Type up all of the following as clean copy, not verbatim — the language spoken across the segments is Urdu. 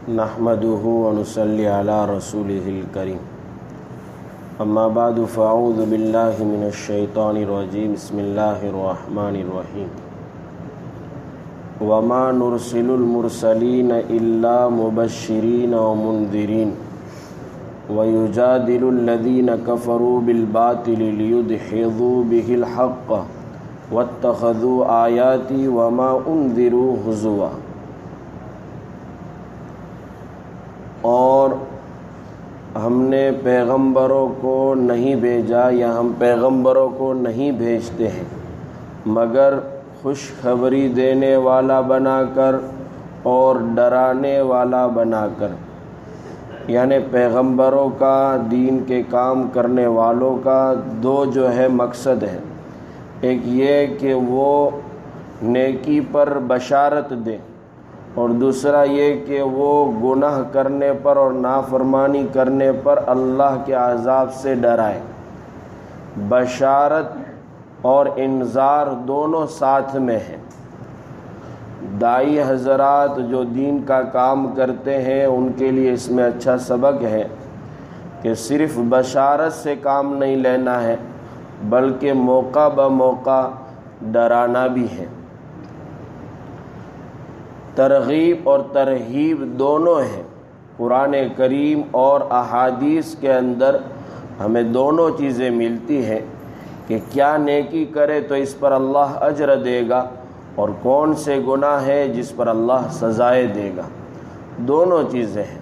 نحمده ونصلي على رسوله الكريم اما بعد فاعوذ بالله من الشيطان الرجيم بسم الله الرحمن الرحيم وما نرسل المرسلين إلا مبشرين ومنذرين ويجادل الذين كفروا بالباطل ليدحضوا به الحق واتخذوا آياتي وما انذروا هزوا۔ اور ہم نے پیغمبروں کو نہیں بھیجا یا ہم پیغمبروں کو نہیں بھیجتے ہیں مگر خوشخبری دینے والا بنا کر اور ڈرانے والا بنا کر، یعنی پیغمبروں کا، دین کے کام کرنے والوں کا دو جو ہے مقصد ہے۔ ایک یہ کہ وہ نیکی پر بشارت دے، اور دوسرا یہ کہ وہ گناہ کرنے پر اور نافرمانی کرنے پر اللہ کے عذاب سے ڈرائے۔ بشارت اور انذار دونوں ساتھ میں ہیں۔ داعی حضرات جو دین کا کام کرتے ہیں ان کے لیے اس میں اچھا سبق ہے کہ صرف بشارت سے کام نہیں لینا ہے بلکہ موقع بموقع ڈرانا بھی ہے۔ ترغیب اور ترہیب دونوں ہیں۔ قرآن کریم اور احادیث کے اندر ہمیں دونوں چیزیں ملتی ہیں کہ کیا نیکی کرے تو اس پر اللہ اجر دے گا، اور کون سے گناہ ہے جس پر اللہ سزائے دے گا۔ دونوں چیزیں ہیں۔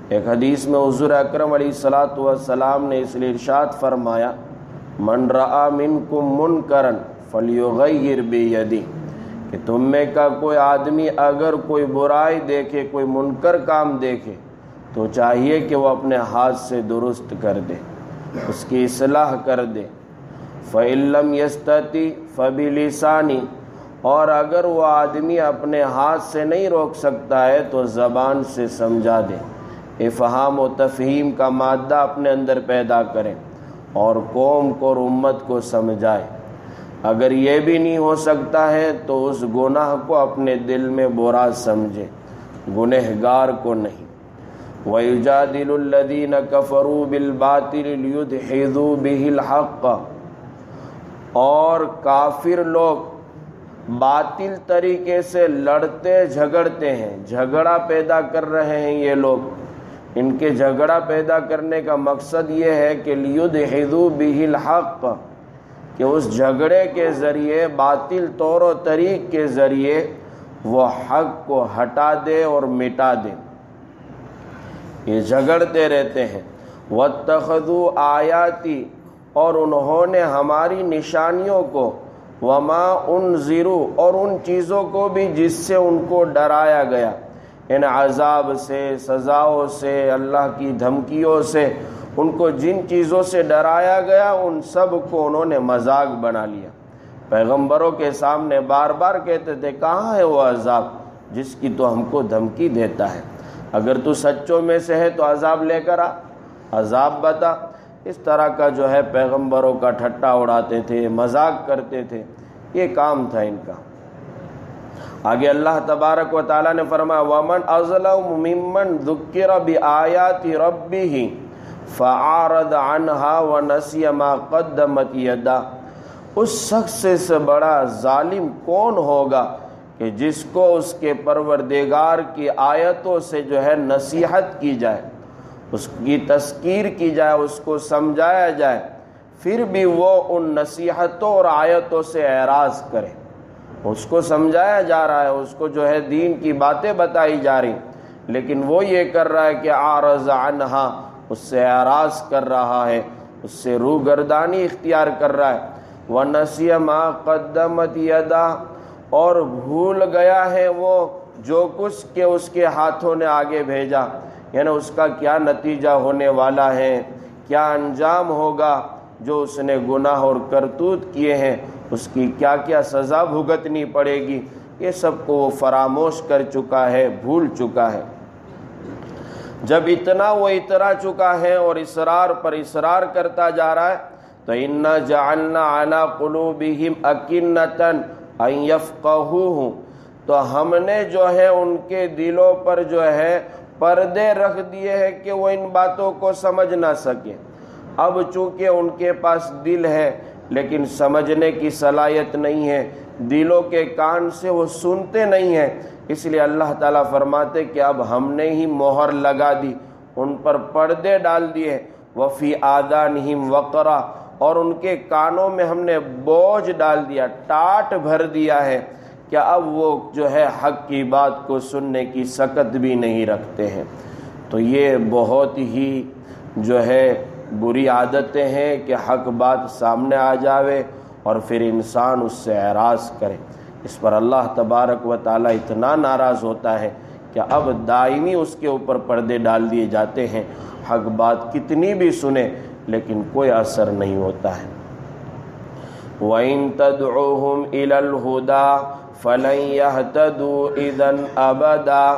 ایک حدیث میں حضور اکرم علیہ الصلاۃ والسلام نے اس لیے ارشاد فرمایا، من رأى منکم منکرا فلیغیر بیدہ، کہ تم میں کا کوئی آدمی اگر کوئی برائی دیکھے، کوئی منکر کام دیکھے تو چاہیے کہ وہ اپنے ہاتھ سے درست کر دے، اس کی اصلاح کر دے۔ فَإِن لَّمْ يَسْتَطِعْ فَبِلِسَانِهِ، اور اگر وہ آدمی اپنے ہاتھ سے نہیں روک سکتا ہے تو زبان سے سمجھا دے۔ افہام و تفہیم کا مادہ اپنے اندر پیدا کریں اور قوم کو اور امت کو سمجھائے۔ اگر یہ بھی نہیں ہو سکتا ہے تو اس گناہ کو اپنے دل میں برا سمجھے، گنہگار کو نہیں۔ وَيُجَادِلُ الَّذِينَ كَفَرُوا بِالْبَاطِلِ لِيُدْحِضُوا بِهِ الْحَقَّ، اور کافر لوگ باطل طریقے سے لڑتے جھگڑتے ہیں، جھگڑا پیدا کر رہے ہیں۔ یہ لوگ، ان کے جھگڑا پیدا کرنے کا مقصد یہ ہے کہ لِيُدْحِضُوا بِهِ الْحَقَّ، کہ اس جھگڑے کے ذریعے، باطل طور و طریق کے ذریعے وہ حق کو ہٹا دے اور مٹا دے۔ یہ جھگڑتے رہتے ہیں۔ وَاتَّخَذُوا آیَاتِي، اور انہوں نے ہماری نشانیوں کو، وَمَا أُنذِرُوا، اور ان چیزوں کو بھی جس سے ان کو ڈرایا گیا، ان عذاب سے، سزاؤں سے، اللہ کی دھمکیوں سے، ان کو جن چیزوں سے ڈرایا گیا ان سب کو انہوں نے مذاق بنا لیا۔ پیغمبروں کے سامنے بار بار کہتے تھے، کہاں ہے وہ عذاب جس کی تو ہم کو دھمکی دیتا ہے؟ اگر تو سچوں میں سے ہے تو عذاب لے کر آ، عذاب بتا۔ اس طرح کا جو ہے پیغمبروں کا ٹھٹا اڑاتے تھے، مذاق کرتے تھے، یہ کام تھا ان کا۔ آگے اللہ تبارک و تعالیٰ نے فرمایا، وَمَنْ أَظْلَمُ مِمَّنْ ذُكِّرَ بِآيَاتِ رَبِّهِ فَأَعْرَضَ عَنْهَا وَنَسِيَ مَا قَدَّمَتْ يَدَاهُ، اس شخص سے بڑا ظالم کون ہوگا کہ جس کو اس کے پروردگار کی آیتوں سے جو ہے نصیحت کی جائے، اس کی تذکیر کی جائے، اس کو سمجھایا جائے، پھر بھی وہ ان نصیحتوں اور آیتوں سے اعراض کرے۔ اس کو سمجھایا جا رہا ہے، اس کو جو ہے دین کی باتیں بتائی جا رہی، لیکن وہ یہ کر رہا ہے کہ اعرض عنہا، اس سے اعراض کر رہا ہے، اس سے روگردانی اختیار کر رہا ہے۔ وَنَسِيَ مَا قَدَّمَتْ يَدَاهُ، اور بھول گیا ہے وہ جو کچھ کہ اس کے ہاتھوں نے آگے بھیجا، یعنی اس کا کیا نتیجہ ہونے والا ہے، کیا انجام ہوگا، جو اس نے گناہ اور کرتوت کیے ہیں اس کی کیا کیا سزا بھگتنی پڑے گی، یہ سب کو وہ فراموش کر چکا ہے، بھول چکا ہے۔ جب اتنا وہ اترا چکا ہے اور اصرار پر اصرار کرتا جا رہا ہے تو اِنَّا جَعَلْنَا عَلَىٰ قُلُوبِهِمْ أَكِنَّةً أَن يَفْقَهُوهُ، تو ہم نے جو ہے ان کے دلوں پر جو ہے پردے رکھ دیے ہیں کہ وہ ان باتوں کو سمجھ نہ سکے۔ اب چونکہ ان کے پاس دل ہے لیکن سمجھنے کی صلاحیت نہیں ہے، دلوں کے کان سے وہ سنتے نہیں ہیں، اس لیے اللہ تعالیٰ فرماتے کہ اب ہم نے ہی مہر لگا دی، ان پر پردے ڈال دیے۔ وفی آذانہم وقرا، اور ان کے کانوں میں ہم نے بوجھ ڈال دیا، ٹاٹ بھر دیا ہے کہ اب وہ جو ہے حق کی بات کو سننے کی سکت بھی نہیں رکھتے ہیں۔ تو یہ بہت ہی جو ہے بری عادتیں ہیں کہ حق بات سامنے آ جاوے اور پھر انسان اس سے اعراض کرے۔ اس پر اللہ تبارک و تعالیٰ اتنا ناراض ہوتا ہے کہ اب دائمی اس کے اوپر پردے ڈال دیے جاتے ہیں، حق بات کتنی بھی سنے لیکن کوئی اثر نہیں ہوتا ہے۔ وَإِن تَدْعُوهُمْ إِلَى الْهُدَى فَلَن يَهْتَدُوا إِذًا أَبَدًا،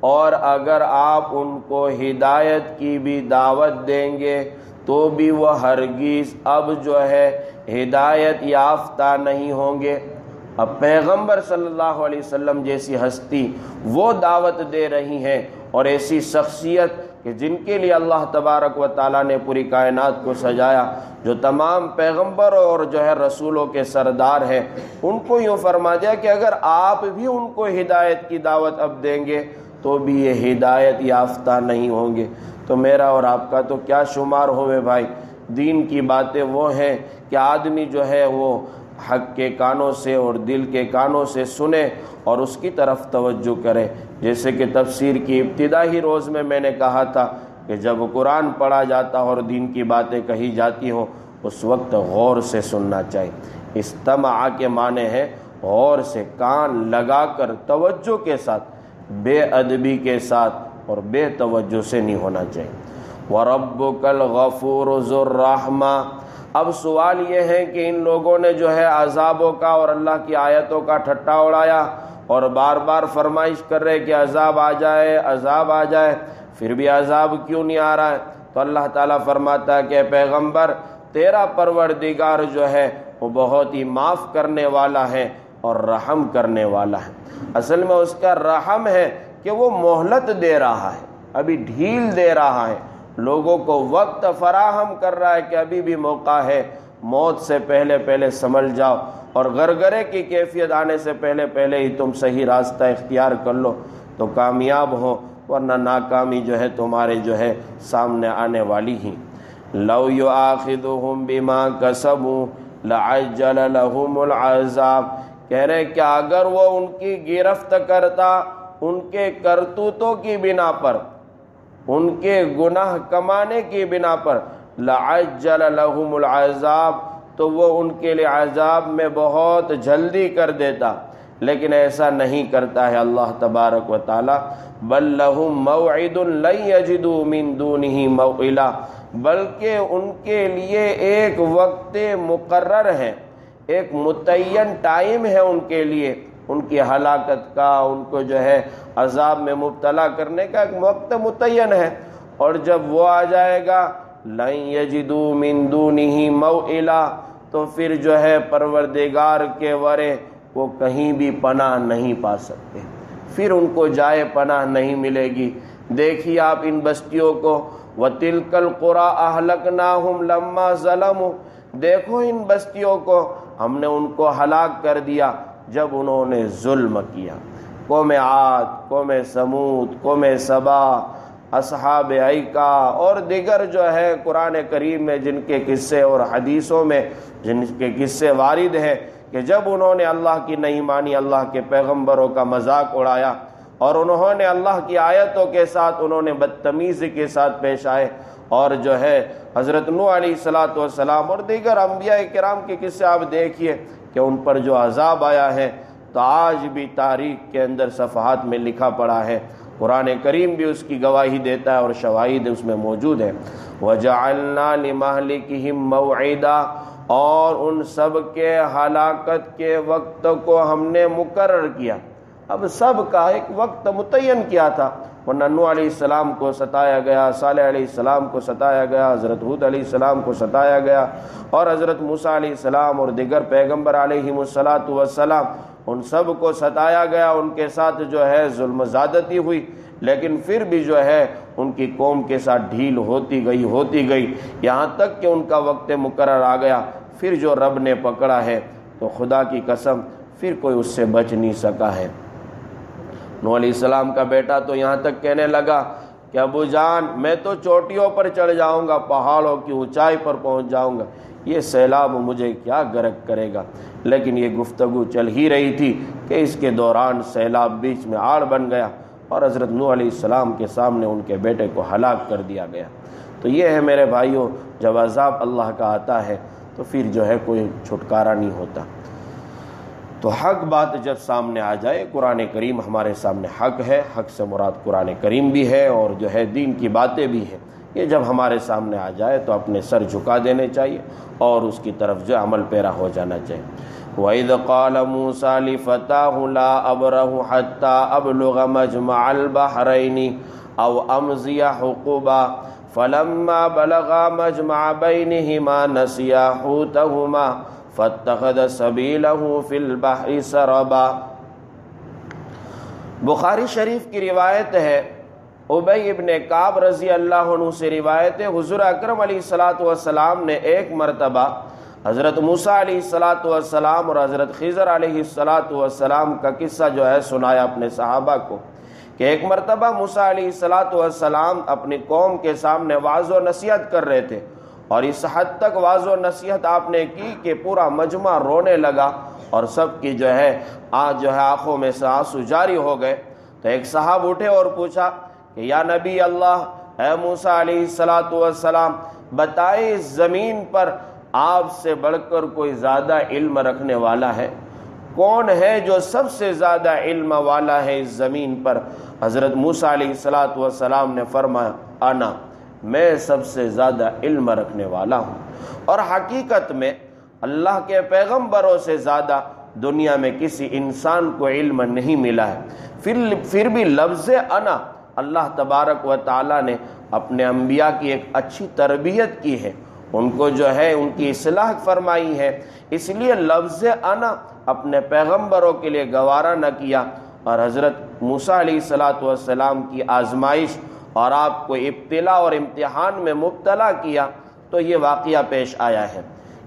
اور اگر آپ ان کو ہدایت کی بھی دعوت دیں گے تو بھی وہ ہرگز اب جو ہے ہدایت یافتہ نہیں ہوں گے۔ اب پیغمبر صلی اللہ علیہ وسلم جیسی ہستی وہ دعوت دے رہی ہیں، اور ایسی شخصیت کہ جن کے لیے اللہ تبارک و تعالیٰ نے پوری کائنات کو سجایا، جو تمام پیغمبروں اور جو ہے رسولوں کے سردار ہیں، ان کو یوں فرما دیا کہ اگر آپ بھی ان کو ہدایت کی دعوت اب دیں گے تو بھی یہ ہدایت یافتہ نہیں ہوں گے۔ تو میرا اور آپ کا تو کیا شمار ہوئے بھائی؟ دین کی باتیں وہ ہیں کہ آدمی جو ہے وہ حق کے کانوں سے اور دل کے کانوں سے سنے اور اس کی طرف توجہ کرے۔ جیسے کہ تفسیر کی ابتدائی روز میں نے کہا تھا کہ جب قرآن پڑھا جاتا اور دین کی باتیں کہی جاتی ہوں اس وقت غور سے سننا چاہیے۔ استماع کے معنی ہے غور سے، کان لگا کر توجہ کے ساتھ، بے ادبی کے ساتھ اور بے توجہ سے نہیں ہونا چاہیے۔ وَرَبُّكَ الْغَفُورُ ذُو الرَّحْمَةِ، اب سوال یہ ہے کہ ان لوگوں نے جو ہے عذابوں کا اور اللہ کی آیتوں کا ٹھٹا اڑایا اور بار بار فرمائش کر رہے کہ عذاب آ جائے، عذاب آ جائے، پھر بھی عذاب کیوں نہیں آ رہا ہے؟ تو اللہ تعالیٰ فرماتا ہے کہ پیغمبر تیرا پروردگار جو ہے وہ بہت ہی معاف کرنے والا ہے اور رحم کرنے والا ہے۔ اصل میں اس کا رحم ہے کہ وہ مہلت دے رہا ہے، ابھی ڈھیل دے رہا ہے، لوگوں کو وقت فراہم کر رہا ہے کہ ابھی بھی موقع ہے، موت سے پہلے پہلے سنبھل جاؤ اور غرغرے کی کیفیت آنے سے پہلے پہلے ہی تم صحیح راستہ اختیار کر لو تو کامیاب ہو، ورنہ ناکامی جو ہے تمہارے جو ہے سامنے آنے والی ہی۔ لَوْ يُؤَاخِذُهُمْ بِمَا كَسَبُوا لَعَجَّلَ لَهُمُ الْعَذَابَ، کہہ رہے کہ اگر وہ ان کی گرفت کرتا ان کے کرتوتوں کی بنا پر، ان کے گناہ کمانے کی بنا پر، لَعَجَّلَ لَهُمُ الْعَذَابَ، تو وہ ان کے لیے عذاب میں بہت جلدی کر دیتا، لیکن ایسا نہیں کرتا ہے اللہ تبارک و تعالی۔ بَل لَهُم مَوْعِدٌ لَن يَجِدُوا مِن دُونِهِ مَوْعِلًا، بلکہ ان کے لیے ایک وقت مقرر ہے، ایک متعین ٹائم ہے ان کے لیے، ان کی ہلاکت کا، ان کو جو ہے عذاب میں مبتلا کرنے کا ایک وقت متعین ہے، اور جب وہ آ جائے گا لَن يَجِدُوا مِن دُونِهِ مَوْعِلًا، تو پھر جو ہے پروردگار کے ورے وہ کہیں بھی پناہ نہیں پا سکتے، پھر ان کو جائے پناہ نہیں ملے گی۔ دیکھیے آپ ان بستیوں کو، وَتِلْكَ الْقُرَىٰ أَهْلَكْنَاهُمْ لَمَّا ظَلَمُوا، دیکھو ان بستیوں کو ہم نے ان کو ہلاک کر دیا جب انہوں نے ظلم کیا۔ قوم عاد، قوم سمود، قوم سبا، اصحاب ایکا اور دیگر جو ہے قرآن کریم میں جن کے قصے اور حدیثوں میں جن کے قصے وارد ہیں کہ جب انہوں نے اللہ کی نہیں مانی، اللہ کے پیغمبروں کا مذاق اڑایا اور انہوں نے اللہ کی آیتوں کے ساتھ انہوں نے بدتمیزی کے ساتھ پیش آئے، اور جو ہے حضرت نوح علیہ السلام اور دیگر انبیاء کرام کے قصے آپ دیکھیے کہ ان پر جو عذاب آیا ہے تو آج بھی تاریخ کے اندر صفحات میں لکھا پڑا ہے، قرآن کریم بھی اس کی گواہی دیتا ہے اور شواہد اس میں موجود ہے۔ وَجَعَلْنَا لِمَهْلِكِهِمْ مَوْعِدًا، اور ان سب کے ہلاکت کے وقت کو ہم نے مقرر کیا۔ اب سب کا ایک وقت متعین کیا تھا، ورنہ نوح علیہ السلام کو ستایا گیا، صالح علیہ السلام کو ستایا گیا، حضرت ہود علیہ السلام کو ستایا گیا، اور حضرت موسیٰ علیہ السلام اور دیگر پیغمبر علیہم الصلاۃ والسلام ان سب کو ستایا گیا، ان کے ساتھ جو ہے ظلم زیادتی ہوئی، لیکن پھر بھی جو ہے ان کی قوم کے ساتھ ڈھیل ہوتی گئی یہاں تک کہ ان کا وقت مقرر آ گیا۔ پھر جو رب نے پکڑا ہے تو خدا کی قسم پھر کوئی اس سے بچ نہیں سکا ہے۔ نوح علیہ السلام کا بیٹا تو یہاں تک کہنے لگا کہ ابو جان میں تو چوٹیوں پر چڑھ جاؤں گا، پہاڑوں کی اونچائی پر پہنچ جاؤں گا، یہ سیلاب مجھے کیا غرق کرے گا۔ لیکن یہ گفتگو چل ہی رہی تھی کہ اس کے دوران سیلاب بیچ میں آڑ بن گیا اور حضرت نوح علیہ السلام کے سامنے ان کے بیٹے کو ہلاک کر دیا گیا۔ تو یہ ہے میرے بھائیوں، جب عذاب اللہ کا آتا ہے تو پھر جو ہے کوئی چھٹکارا نہیں ہوتا۔ تو حق بات جب سامنے آ جائے، قرآن کریم ہمارے سامنے حق ہے، حق سے مراد قرآن کریم بھی ہے اور جو ہے دین کی باتیں بھی ہیں، یہ جب ہمارے سامنے آ جائے تو اپنے سر جھکا دینے چاہیے اور اس کی طرف جو عمل پیرا ہو جانا چاہیے۔ وَإِذْ قَالَ مُوسَىٰ لِفَتَاهُ لَا أَبْرَحُ حَتَّىٰ أَبْلُغَ مَجْمَعَ الْبَحْرَيْنِ أَوْ أَمْضِيَ حُقُبًا فَلَمَّا بَلَغَا مَجْمَعَ بَيْنِهِمَا نَسِيَا حُوتَهُمَا فَاتَّخَذَ سَبِيلَهُ فِي الْبَحْرِ سَرَبًا۔ بخاری شریف کی روایت ہے، ابی ابن کعب رضی اللہ عنہ سے روایت ہے، حضور اکرم علیہ الصلوۃ والسلام نے ایک مرتبہ حضرت موسیٰ علیہ الصلوۃ والسلام اور حضرت خضر علیہ الصلوۃ والسلام کا قصہ جو ہے سنایا اپنے صحابہ کو کہ ایک مرتبہ موسیٰ علیہ الصلوۃ والسلام اپنی قوم کے سامنے وعظ و نصیحت کر رہے تھے، اور اس حد تک وعظ و نصیحت آپ نے کی کہ پورا مجمع رونے لگا اور سب کی جو ہے آنکھوں میں سے آنسو جاری ہو گئے۔ تو ایک صاحب اٹھے اور پوچھا کہ یا نبی اللہ، اے موسیٰ علیہ الصلوۃ والسلام، بتائے اس زمین پر آپ سے بڑھ کر کوئی زیادہ علم رکھنے والا ہے؟ کون ہے جو سب سے زیادہ علم والا ہے اس زمین پر؟ حضرت موسیٰ علیہ الصلوۃ والسلام نے فرمایا انا، میں سب سے زیادہ علم رکھنے والا ہوں۔ اور حقیقت میں اللہ کے پیغمبروں سے زیادہ دنیا میں کسی انسان کو علم نہیں ملا ہے۔ پھر بھی لفظ انا اللہ تبارک و تعالی نے اپنے انبیاء کی ایک اچھی تربیت کی ہے، ان کو جو ہے ان کی اصلاح فرمائی ہے، اس لیے لفظ انا اپنے پیغمبروں کے لیے گوارا نہ کیا، اور حضرت موسیٰ علیہ الصلوۃ والسلام کی آزمائش اور آپ کو ابتلا اور امتحان میں مبتلا کیا تو یہ واقعہ پیش آیا ہے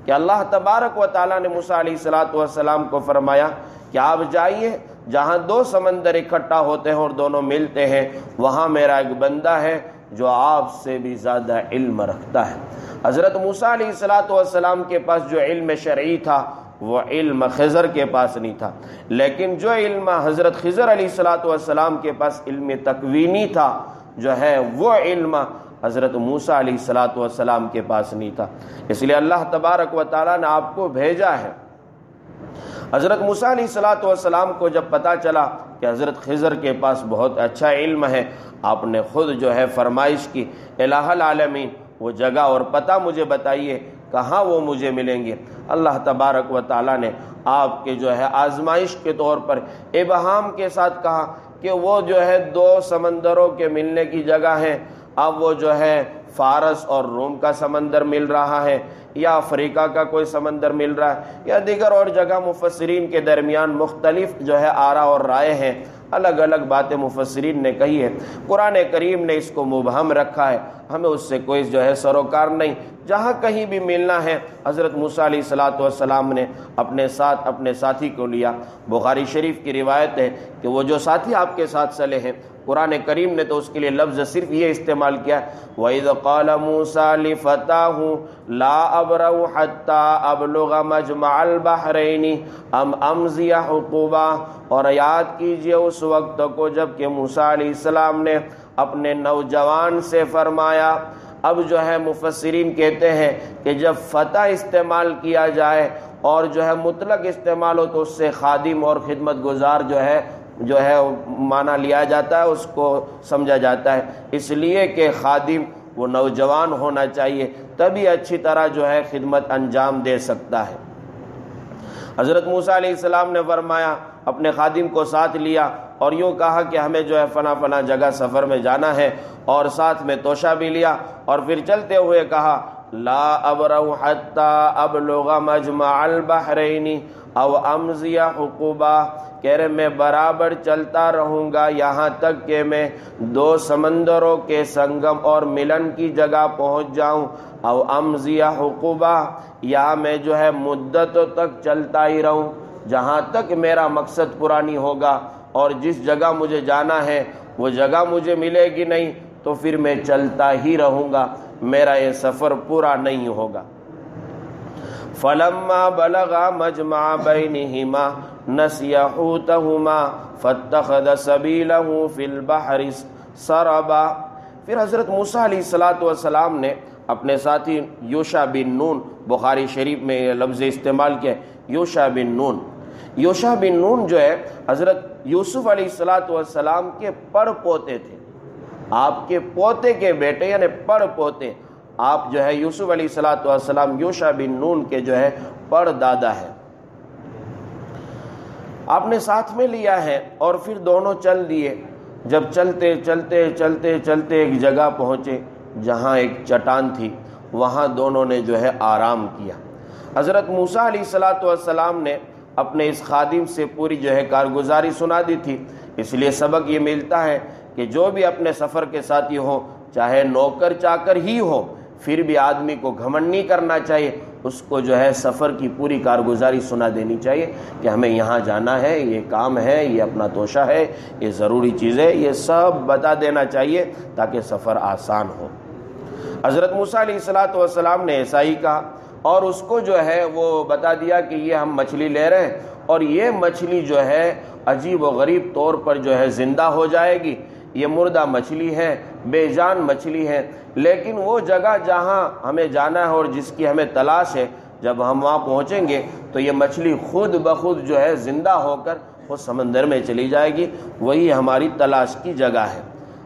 کہ اللہ تبارک و تعالیٰ نے موسیٰ علیہ الصلوۃ والسلام کو فرمایا کہ آپ جائیے، جہاں دو سمندر اکٹھا ہوتے ہیں اور دونوں ملتے ہیں، وہاں میرا ایک بندہ ہے جو آپ سے بھی زیادہ علم رکھتا ہے۔ حضرت موسیٰ علیہ الصلوۃ والسلام کے پاس جو علم شرعی تھا وہ علم خضر کے پاس نہیں تھا، لیکن جو علم حضرت خضر علیہ الصلوۃ والسلام کے پاس علم تکوینی تھا جو ہے وہ علم حضرت موسیٰ علیہ الصلوۃ والسلام کے پاس نہیں تھا، اس لیے اللہ تبارک و تعالیٰ نے آپ کو بھیجا ہے۔ حضرت موسیٰ علیہ الصلوۃ والسلام کو جب پتہ چلا کہ حضرت خضر کے پاس بہت اچھا علم ہے، آپ نے خود جو ہے فرمائش کی، الہ العالمین وہ جگہ اور پتہ مجھے بتائیے کہاں وہ مجھے ملیں گے۔ اللہ تبارک و تعالیٰ نے آپ کے جو ہے آزمائش کے طور پر ابہام کے ساتھ کہا کہ وہ جو ہے دو سمندروں کے ملنے کی جگہ ہے، اب وہ جو ہے فارس اور روم کا سمندر مل رہا ہے یا افریقہ کا کوئی سمندر مل رہا ہے یا دیگر اور جگہ۔ مفسرین کے درمیان مختلف جو ہے آراء اور رائے ہیں، الگ الگ باتیں مفسرین نے کہی ہے، قرآن کریم نے اس کو مبہم رکھا ہے، ہمیں اس سے کوئی جو ہے سروکار نہیں، جہاں کہیں بھی ملنا ہے۔ حضرت موسیٰ علیہ الصلوۃ والسلام نے اپنے ساتھ اپنے ساتھی کو لیا۔ بخاری شریف کی روایت ہے کہ وہ جو ساتھی آپ کے ساتھ چلے ہیں، قرآن کریم نے تو اس کے لیے لفظ صرف یہ استعمال کیا ہے، وَإِذْ قَالَ مُوسَىٰ لِفَتَاهُ لَا أَبْرَحُ حَتَّىٰ أَبْلُغَ مَجْمَعَ الْبَحْرَيْنِ أَمْ أَمْضِيَ حُقُبًا، اور یاد کیجئے اس وقت کو جب کہ موسیٰ علیہ السلام نے اپنے نوجوان سے فرمایا۔ اب جو ہے مفسرین کہتے ہیں کہ جب فتح استعمال کیا جائے اور جو ہے مطلق استعمال ہو تو اس سے خادم اور خدمت گزار جو ہے معنی لیا جاتا ہے، اس کو سمجھا جاتا ہے، اس لیے کہ خادم وہ نوجوان ہونا چاہیے، تبھی اچھی طرح جو ہے خدمت انجام دے سکتا ہے۔ حضرت موسیٰ علیہ السلام نے فرمایا، اپنے خادم کو ساتھ لیا اور یوں کہا کہ ہمیں جو ہے فلاں فلاں جگہ سفر میں جانا ہے، اور ساتھ میں توشہ بھی لیا، اور پھر چلتے ہوئے کہا لا ابرح حتی ابلغ مجمع البحرین او امضی حقبا، کہہ رہے میں برابر چلتا رہوں گا یہاں تک کہ میں دو سمندروں کے سنگم اور ملن کی جگہ پہنچ جاؤں، او امضی حقبا، یا میں جو ہے مدتوں تک چلتا ہی رہوں، جہاں تک میرا مقصد پورا نہیں ہوگا اور جس جگہ مجھے جانا ہے وہ جگہ مجھے ملے گی نہیں تو پھر میں چلتا ہی رہوں گا، میرا یہ سفر پورا نہیں ہوگا۔ فلما بلغ مجمع بینہما نسی حوتہما فاتخذ سبیلہ فی البحر سربا۔ پھر حضرت موسیٰ علیہ السلام نے اپنے ساتھی یوشع بن نون، بخاری شریف میں یہ لفظ استعمال کیا، یوشع بن نون۔ یوشع بن نون جو ہے حضرت یوسف علیہ السلام کے پڑ پوتے تھے، آپ کے پوتے کے بیٹے یعنی پڑ پوتے، آپ جو ہے یوسف علیہ السلام یوشع بن نون کے جو ہے پڑ دادا ہے۔ آپ نے ساتھ میں لیا ہے اور پھر دونوں چل دیے۔ جب چلتے چلتے چلتے چلتے ایک جگہ پہنچے جہاں ایک چٹان تھی، وہاں دونوں نے جو ہے آرام کیا۔ حضرت موسیٰ علیہ السلام نے اپنے اس خادم سے پوری جو ہے کارگزاری سنا دی تھی، اس لیے سبق یہ ملتا ہے کہ جو بھی اپنے سفر کے ساتھی ہو، چاہے نوکر چاکر ہی ہو، پھر بھی آدمی کو گھمنڈ نہیں کرنا چاہیے، اس کو جو ہے سفر کی پوری کارگزاری سنا دینی چاہیے کہ ہمیں یہاں جانا ہے، یہ کام ہے، یہ اپنا توشہ ہے، یہ ضروری چیزیں، یہ سب بتا دینا چاہیے تاکہ سفر آسان ہو۔ حضرت موسیٰ علیہ السلام نے ایسا ہی کہا اور اس کو جو ہے وہ بتا دیا کہ یہ ہم مچھلی لے رہے ہیں اور یہ مچھلی جو ہے عجیب و غریب طور پر جو ہے زندہ ہو جائے گی، یہ مردہ مچھلی ہے، بے جان مچھلی ہے، لیکن وہ جگہ جہاں ہمیں جانا ہے اور جس کی ہمیں تلاش ہے، جب ہم وہاں پہنچیں گے تو یہ مچھلی خود بخود جو ہے زندہ ہو کر وہ سمندر میں چلی جائے گی، وہی ہماری تلاش کی جگہ ہے۔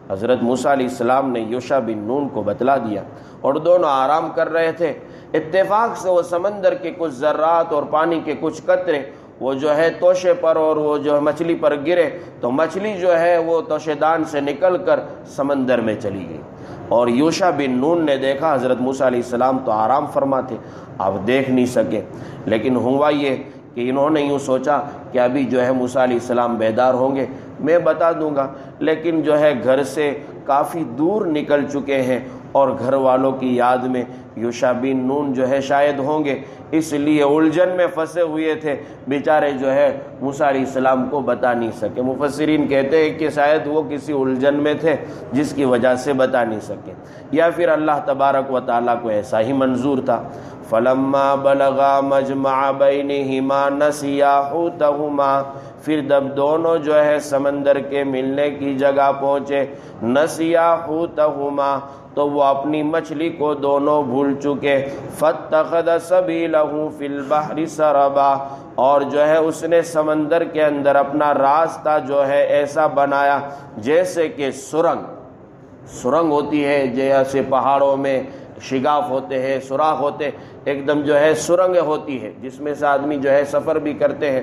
حضرت موسیٰ علیہ السلام نے یوشع بن نون کو بتلا دیا اور دونوں آرام کر رہے تھے۔ اتفاق سے وہ سمندر کے کچھ ذرات اور پانی کے کچھ قطرے وہ جو ہے توشے پر اور وہ جو ہے مچھلی پر گرے تو مچھلی جو ہے وہ توشے دان سے نکل کر سمندر میں چلی گئی۔ اور یوشع بن نون نے دیکھا حضرت موسیٰ علیہ السلام تو آرام فرما تھے، آپ دیکھ نہیں سکے، لیکن ہوا یہ کہ انہوں نے یوں سوچا کہ ابھی جو ہے موسیٰ علیہ السلام بیدار ہوں گے، میں بتا دوں گا، لیکن جو ہے گھر سے کافی دور نکل چکے ہیں اور گھر والوں کی یاد میں یوشع بن نون جو ہے شاید ہوں گے، اس لیے الجھن میں پھنسے ہوئے تھے، بیچارے جو ہے موسیٰ علیہ السلام کو بتا نہیں سکے۔ مفسرین کہتے ہیں کہ شاید وہ کسی الجھن میں تھے جس کی وجہ سے بتا نہیں سکے، یا پھر اللہ تبارک و تعالیٰ کو ایسا ہی منظور تھا۔ فلما بلغا مجمع بینہما نسیا حوتہما، پھر جب دونوں جو ہے سمندر کے ملنے کی جگہ پہنچے، نسیا حوتہما، تو وہ اپنی مچھلی کو دونوں بھول چکے، فاتخذ سبیلہ فی البحر سربا، اور جو ہے اس نے سمندر کے اندر اپنا راستہ جو ہے ایسا بنایا جیسے کہ سرنگ ہوتی ہے، جیسے پہاڑوں میں شگاف ہوتے ہیں، سوراخ ہوتے، ایک دم جو ہے سرنگ ہوتی ہے جس میں سے آدمی جو ہے سفر بھی کرتے ہیں،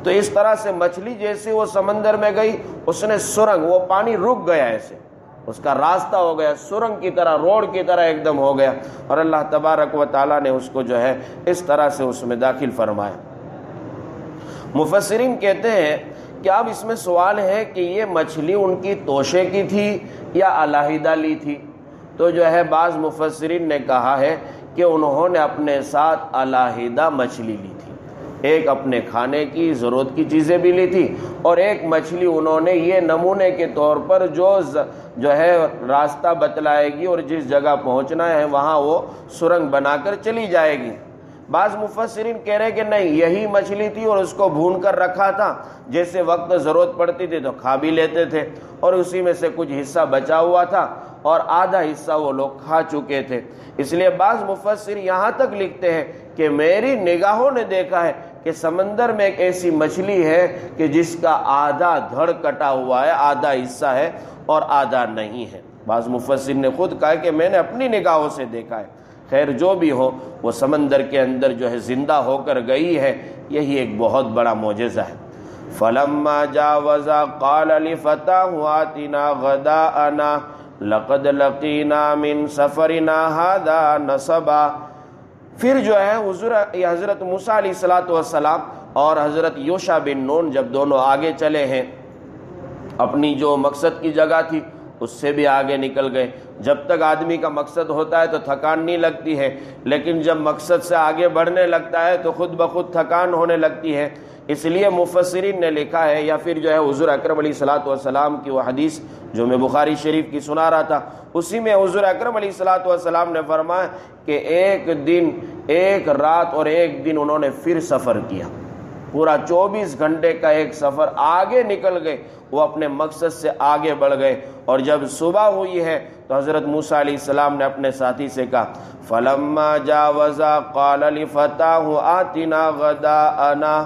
تو اس طرح سے مچھلی جیسے وہ سمندر میں گئی، اس نے سرنگ، وہ پانی رک گیا، ایسے اس کا راستہ ہو گیا، سرنگ کی طرح، روڈ کی طرح ایک دم ہو گیا، اور اللہ تبارک و تعالیٰ نے اس کو جو ہے اس طرح سے اس میں داخل فرمایا۔ مفسرین کہتے ہیں کہ اب اس میں سوال ہے کہ یہ مچھلی ان کی توشے کی تھی یا علیحدہ لی تھی، تو جو ہے بعض مفسرین نے کہا ہے کہ انہوں نے اپنے ساتھ علیحدہ مچھلی لی تھی، ایک اپنے کھانے کی ضرورت کی چیزیں بھی لی تھی اور ایک مچھلی انہوں نے یہ نمونے کے طور پر جو ہے راستہ بتلائے گی اور جس جگہ پہنچنا ہے وہاں وہ سرنگ بنا کر چلی جائے گی۔ بعض مفسرین کہہ رہے کہ نہیں، یہی مچھلی تھی اور اس کو بھون کر رکھا تھا، جیسے وقت ضرورت پڑتی تھی تو کھا بھی لیتے تھے، اور اسی میں سے کچھ حصہ بچا ہوا تھا اور آدھا حصہ وہ لوگ کھا چکے تھے۔ اس لیے بعض مفسر یہاں تک لکھتے ہیں کہ میری نگاہوں نے دیکھا ہے کہ سمندر میں ایک ایسی مچھلی ہے کہ جس کا آدھا دھڑ کٹا ہوا ہے، آدھا حصہ ہے اور آدھا نہیں ہے۔ بعض مفسر نے خود کہا کہ میں نے اپنی نگاہوں سے دیکھا ہے۔ خیر جو بھی ہو، وہ سمندر کے اندر جو ہے زندہ ہو کر گئی ہے، یہی ایک بہت بڑا معجزہ ہے۔ فلما جاوزا قال لفتاه آتنا غداءنا لقد لقینا من سفرنا هذا نصبا۔ پھر جو ہے حضرت موسیٰ علیہ الصلوۃ والسلام اور حضرت یوشع بن نون جب دونوں آگے چلے ہیں، اپنی جو مقصد کی جگہ تھی اس سے بھی آگے نکل گئے۔ جب تک آدمی کا مقصد ہوتا ہے تو تھکان نہیں لگتی ہے، لیکن جب مقصد سے آگے بڑھنے لگتا ہے تو خود بخود تھکان ہونے لگتی ہے۔ اس لیے مفسرین نے لکھا ہے، یا پھر جو ہے حضور اکرم علیہ الصلوۃ والسلام کی وہ حدیث جو میں بخاری شریف کی سنا رہا تھا، اسی میں حضور اکرم علیہ الصلوۃ والسلام نے فرمایا کہ ایک دن، ایک رات اور ایک دن انہوں نے پھر سفر کیا، پورا 24 گھنٹے کا ایک سفر، آگے نکل گئے، وہ اپنے مقصد سے آگے بڑھ گئے۔ اور جب صبح ہوئی ہے تو حضرت موسیٰ علیہ السلام نے اپنے ساتھی سے کہا فَلَمَّا جَاوَزَا قَالَ لِفَتَاهُ آتِنَا غَدَاءَنَا۔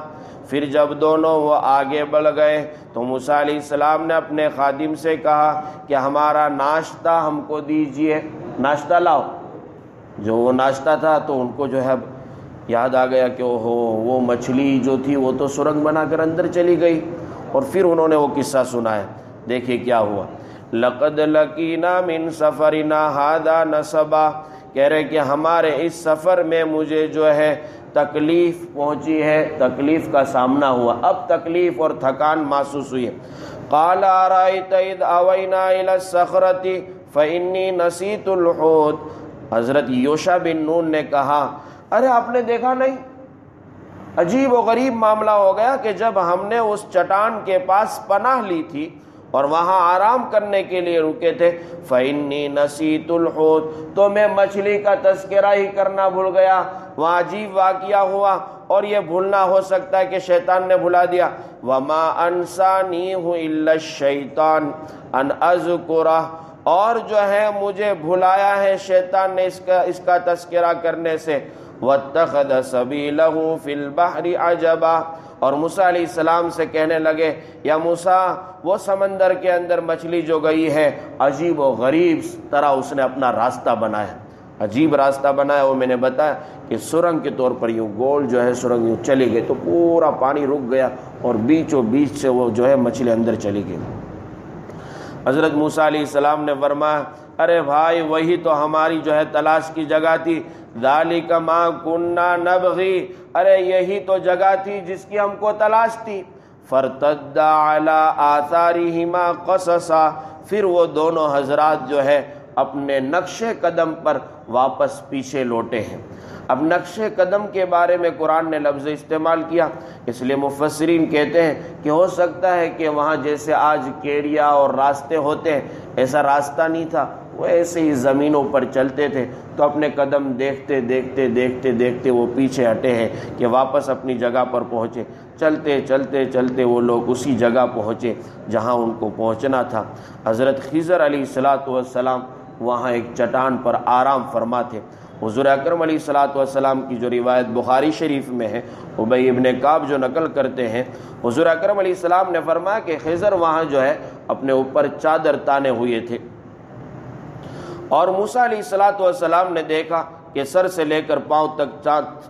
پھر جب دونوں وہ آگے بڑھ گئے تو موسیٰ علیہ السلام نے اپنے خادم سے کہا کہ ہمارا ناشتہ ہم کو دیجئے، ناشتہ لاؤ۔ جو وہ ناشتہ تھا تو ان کو جو ہے یاد آ گیا کہ وہ مچھلی جو تھی وہ تو سرنگ بنا کر اندر چلی گئی، اور پھر انہوں نے وہ قصہ سنایا۔ دیکھیے کیا ہوا، لقد لقینا من سفرنا هذا نصبا، کہہ رہے کہ ہمارے اس سفر میں مجھے جو ہے تکلیف پہنچی ہے، تکلیف کا سامنا ہوا، اب تکلیف اور تھکان محسوس ہوئی ہے۔ قال ارأيت اذ اوینا الى الصخرة فانی نسیت الحوت۔ حضرت یوشع بن نون نے کہا ارے آپ نے دیکھا نہیں، عجیب و غریب معاملہ ہو گیا کہ جب ہم نے اس چٹان کے پاس پناہ لی تھی اور وہاں آرام کرنے کے لیے رکے تھے، فَإِنِّي نَسِيتُ الْحُوتَ، تو میں مچھلی کا تذکرہ ہی کرنا بھول گیا۔ وہاں عجیب واقعہ ہوا، اور یہ بھولنا ہو سکتا ہے کہ شیطان نے بھلا دیا۔ وَمَا أَنسَانِيهُ إِلَّا الشَّيْطَانُ أَنْ أَذْكُرَهُ، اور جو ہے مجھے بھلایا ہے شیطان نے اس کا تذکرہ کرنے سے۔ وَاتَّخَذَ سَبِيلَهُ فِي الْبَحْرِ عَجَبًا، اور موسیٰ علیہ السلام سے کہنے لگے یا موسیٰ وہ سمندر کے اندر مچھلی جو گئی ہے عجیب و غریب طرح اس نے اپنا راستہ بنایا، عجیب راستہ بنایا۔ وہ میں نے بتایا کہ سرنگ کے طور پر یوں گول جو ہے سرنگ یوں چلی گئی تو پورا پانی رک گیا اور بیچوں بیچ سے وہ جو ہے مچھلی اندر چلی گئی۔ حضرت موسیٰ علیہ السلام نے فرمایا ارے بھائی وہی تو ہماری جو ہے تلاش کی جگہ تھی، ذالک ما کننا نبغی، ارے یہی تو جگہ تھی جس کی ہم کو تلاش تھی۔ فارتدا علی آثارہما قصصا، پھر وہ دونوں حضرات جو ہے اپنے نقش قدم پر واپس پیچھے لوٹے ہیں۔ اب نقش قدم کے بارے میں قرآن نے لفظ استعمال کیا، اس لیے مفسرین کہتے ہیں کہ ہو سکتا ہے کہ وہاں جیسے آج کیڑیا اور راستے ہوتے ہیں ایسا راستہ نہیں تھا، وہ ایسے ہی زمینوں پر چلتے تھے، تو اپنے قدم دیکھتے دیکھتے دیکھتے دیکھتے وہ پیچھے ہٹے ہیں کہ واپس اپنی جگہ پر پہنچے۔ چلتے چلتے چلتے وہ لوگ اسی جگہ پہنچے جہاں ان کو پہنچنا تھا۔ حضرت خضر علیہ الصلوۃ والسلام وہاں ایک چٹان پر آرام فرما تھے۔ حضور اکرم علیہ الصلوۃ والسلام کی جو روایت بخاری شریف میں ہے، ابی ابن کعب جو نقل کرتے ہیں، حضور اکرم علیہ السلام نے فرمایا کہ خضر وہاں جو ہے اپنے اوپر چادر تانے ہوئے تھے، اور موسیٰ علیہ الصلوۃ والسلام نے دیکھا کہ سر سے لے کر پاؤں تک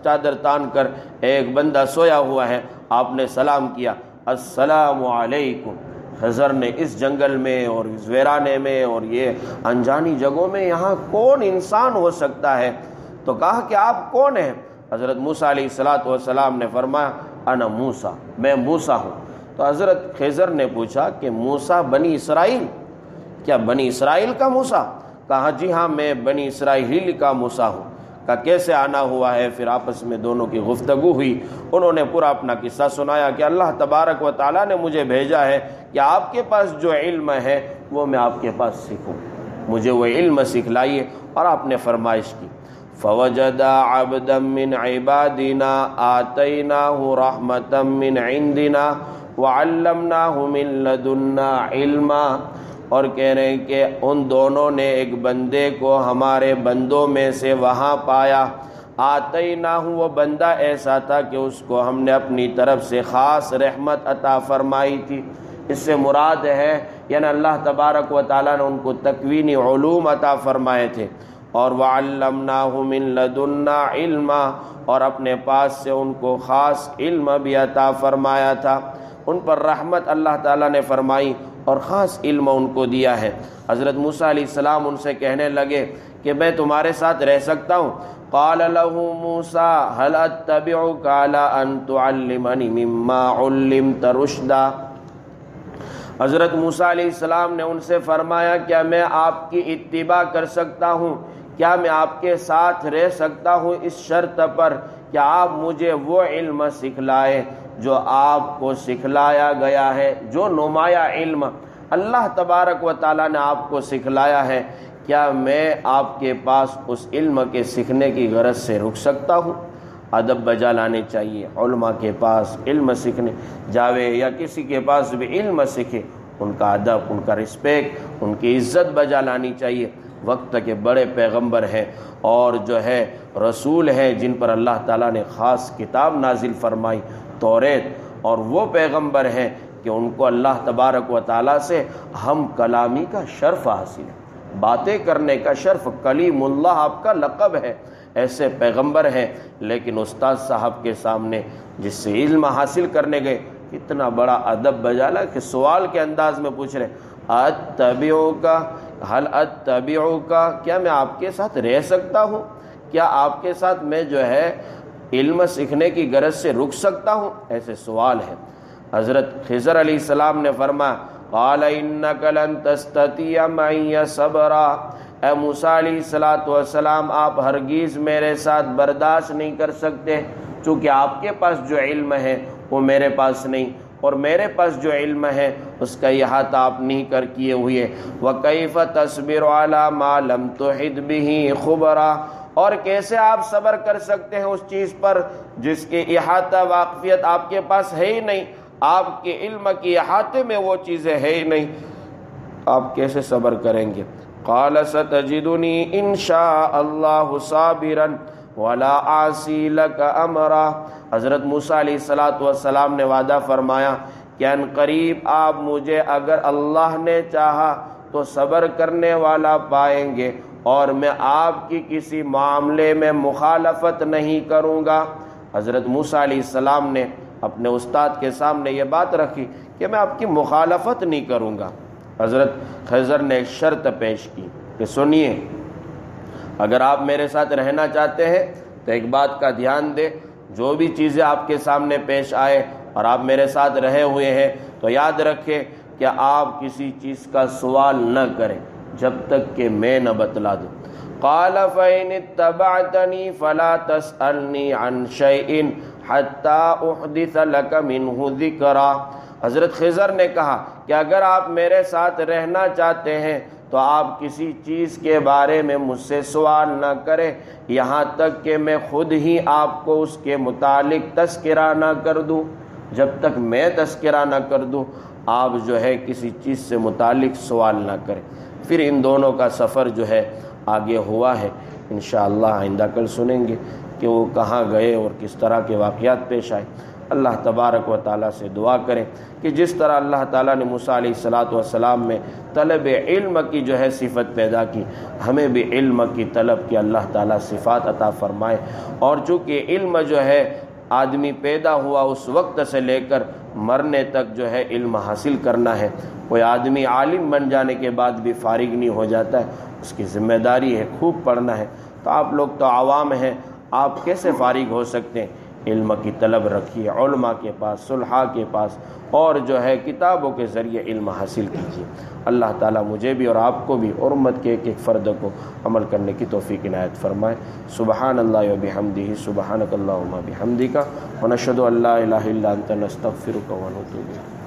چادر تان کر ایک بندہ سویا ہوا ہے۔ آپ نے سلام کیا، السلام علیکم۔ خضر نے اس جنگل میں اور اس ویرانے میں اور یہ انجانی جگہوں میں یہاں کون انسان ہو سکتا ہے؟ تو کہا کہ آپ کون ہیں؟ حضرت موسیٰ علیہ الصلوۃ والسلام نے فرمایا انا موسیٰ، میں موسیٰ ہوں۔ تو حضرت خضر نے پوچھا کہ موسیٰ بنی اسرائیل، کیا بنی اسرائیل کا موسیٰ؟ کہا جی ہاں میں بنی اسرائیل کا موسیٰ ہوں۔ کہا کیسے آنا ہوا ہے؟ پھر آپس میں دونوں کی گفتگو ہوئی، انہوں نے پورا اپنا قصہ سنایا کہ اللہ تبارک و تعالیٰ نے مجھے بھیجا ہے کہ آپ کے پاس جو علم ہے وہ میں آپ کے پاس سیکھوں، مجھے وہ علم سکھلائیے۔ اور آپ نے فرمائش کی فوجد عبدا من عبادنا آتیناہ رحمتا من عندنا وعلمناہ من لدنا علما، اور کہہ رہے ہیں کہ ان دونوں نے ایک بندے کو ہمارے بندوں میں سے وہاں پایا، آتیناہ، وہ بندہ ایسا تھا کہ اس کو ہم نے اپنی طرف سے خاص رحمت عطا فرمائی تھی۔ اس سے مراد ہے یعنی اللہ تبارک و تعالیٰ نے ان کو تکوینی علوم عطا فرمائے تھے، اور وعلمناہ من لدنا علما، اور اپنے پاس سے ان کو خاص علم بھی عطا فرمایا تھا۔ ان پر رحمت اللہ تعالیٰ نے فرمائی، اور خاص علم ان کو دیا ہے۔ حضرت موسیٰ علیہ السلام ان سے کہنے لگے کہ میں تمہارے ساتھ رہ سکتا ہوں؟ قال له موسیٰ هل اتبعك على ان تعلمني مما علمت رشدا۔ حضرت موسیٰ علیہ السلام نے ان سے فرمایا کیا میں آپ کی اتباع کر سکتا ہوں، کیا میں آپ کے ساتھ رہ سکتا ہوں اس شرط پر کہ آپ مجھے وہ علم سکھلائے جو آپ کو سکھلایا گیا ہے، جو نمایاں علم اللہ تبارک و تعالیٰ نے آپ کو سکھلایا ہے، کیا میں آپ کے پاس اس علم کے سیکھنے کی غرض سے رک سکتا ہوں؟ ادب بجا لانے چاہیے، علماء کے پاس علم سیکھنے جاوے یا کسی کے پاس بھی علم سیکھے، ان کا ادب، ان کا رسپیکٹ، ان کی عزت بجا لانی چاہیے۔ وقت کے بڑے پیغمبر ہیں اور جو ہے رسول ہیں جن پر اللہ تعالیٰ نے خاص کتاب نازل فرمائی توریت، اور وہ پیغمبر ہیں کہ ان کو اللہ تبارک و تعالیٰ سے ہم کلامی کا شرف حاصل ہے، باتیں کرنے کا شرف، کلیم اللہ آپ کا لقب ہے، ایسے پیغمبر ہیں۔ لیکن استاد صاحب کے سامنے جس سے علم حاصل کرنے گئے کتنا بڑا ادب بجالا کہ سوال کے انداز میں پوچھ رہے اتبعوک حل اتبعوک، کیا میں آپ کے ساتھ رہ سکتا ہوں، کیا آپ کے ساتھ میں جو ہے علم سیکھنے کی غرض سے رک سکتا ہوں؟ ایسے سوال ہے۔ حضرت خضر علیہ السلام نے فرمایا قال انک لن تستطیع معی صبرا، اے موسیٰ علیہ السلام آپ ہرگز میرے ساتھ برداشت نہیں کر سکتے، چونکہ آپ کے پاس جو علم ہے وہ میرے پاس نہیں، اور میرے پاس جو علم ہے اس کا احاطہ آپ نہیں کر کیے ہوئے۔ وَكَيْفَ تَصْبِرُ عَلَى مَا لَمْ تُحِطْ بِهِ خُبْرًا، اور کیسے آپ صبر کر سکتے ہیں اس چیز پر جس کے احاطہ واقفیت آپ کے پاس ہے ہی نہیں، آپ کے علم کی احاطے میں وہ چیزیں ہے ہی نہیں، آپ کیسے صبر کریں گے؟ قال ستجدنی ان شاء اللہ صابرا ولا عاصی لک امرا، حضرت موسیٰ علیہ السلام نے وعدہ فرمایا کہ ان قریب آپ مجھے اگر اللہ نے چاہا تو صبر کرنے والا پائیں گے، اور میں آپ کی کسی معاملے میں مخالفت نہیں کروں گا۔ حضرت موسیٰ علیہ السلام نے اپنے استاد کے سامنے یہ بات رکھی کہ میں آپ کی مخالفت نہیں کروں گا۔ حضرت خضر نے ایک شرط پیش کی کہ سنیے، اگر آپ میرے ساتھ رہنا چاہتے ہیں تو ایک بات کا دھیان دیں، جو بھی چیزیں آپ کے سامنے پیش آئے اور آپ میرے ساتھ رہے ہوئے ہیں تو یاد رکھیں کہ آپ کسی چیز کا سوال نہ کریں جب تک کہ میں نہ بتلا دوں۔ قال فَإِنِ اتَّبَعْتَنِي فَلَا تَسْأَلْنِي عَنْ شَيْءٍ حَتَّى أُحْدِثَ لَكَ مِنْهُ ذِكْرًا، حضرت خضر نے کہا کہ اگر آپ میرے ساتھ رہنا چاہتے ہیں تو آپ کسی چیز کے بارے میں مجھ سے سوال نہ کریں یہاں تک کہ میں خود ہی آپ کو اس کے متعلق تذکرہ نہ کر دوں۔ جب تک میں تذکرہ نہ کر دوں آپ جو ہے کسی چیز سے متعلق سوال نہ کریں۔ پھر ان دونوں کا سفر جو ہے آگے ہوا ہے، انشاءاللہ آئندہ کل سنیں گے کہ وہ کہاں گئے اور کس طرح کے واقعات پیش آئے۔ اللہ تبارک و تعالیٰ سے دعا کریں کہ جس طرح اللہ تعالیٰ نے موسیٰ علیہ السلام میں طلب علم کی جو ہے صفت پیدا کی، ہمیں بھی علم کی طلب کی اللہ تعالیٰ صفات عطا فرمائے۔ اور چونکہ علم جو ہے آدمی پیدا ہوا اس وقت سے لے کر مرنے تک جو ہے علم حاصل کرنا ہے، کوئی آدمی عالم بن جانے کے بعد بھی فارغ نہیں ہو جاتا ہے، اس کی ذمہ داری ہے خوب پڑھنا ہے۔ تو آپ لوگ تو عوام ہیں، آپ کیسے فارغ ہو سکتے ہیں؟ علم کی طلب رکھیے، علماء کے پاس، صلحاء کے پاس، اور جو ہے کتابوں کے ذریعے علم حاصل کیجیے۔ اللہ تعالیٰ مجھے بھی اور آپ کو بھی اور امت کے ایک ایک فرد کو عمل کرنے کی توفیق عنایت فرمائے۔ سبحان اللہ و بحمدہ، سبحانک اللہم بحمدک، ونشہد ان لا الہ الا انت نستغفرک ونتوب الیک۔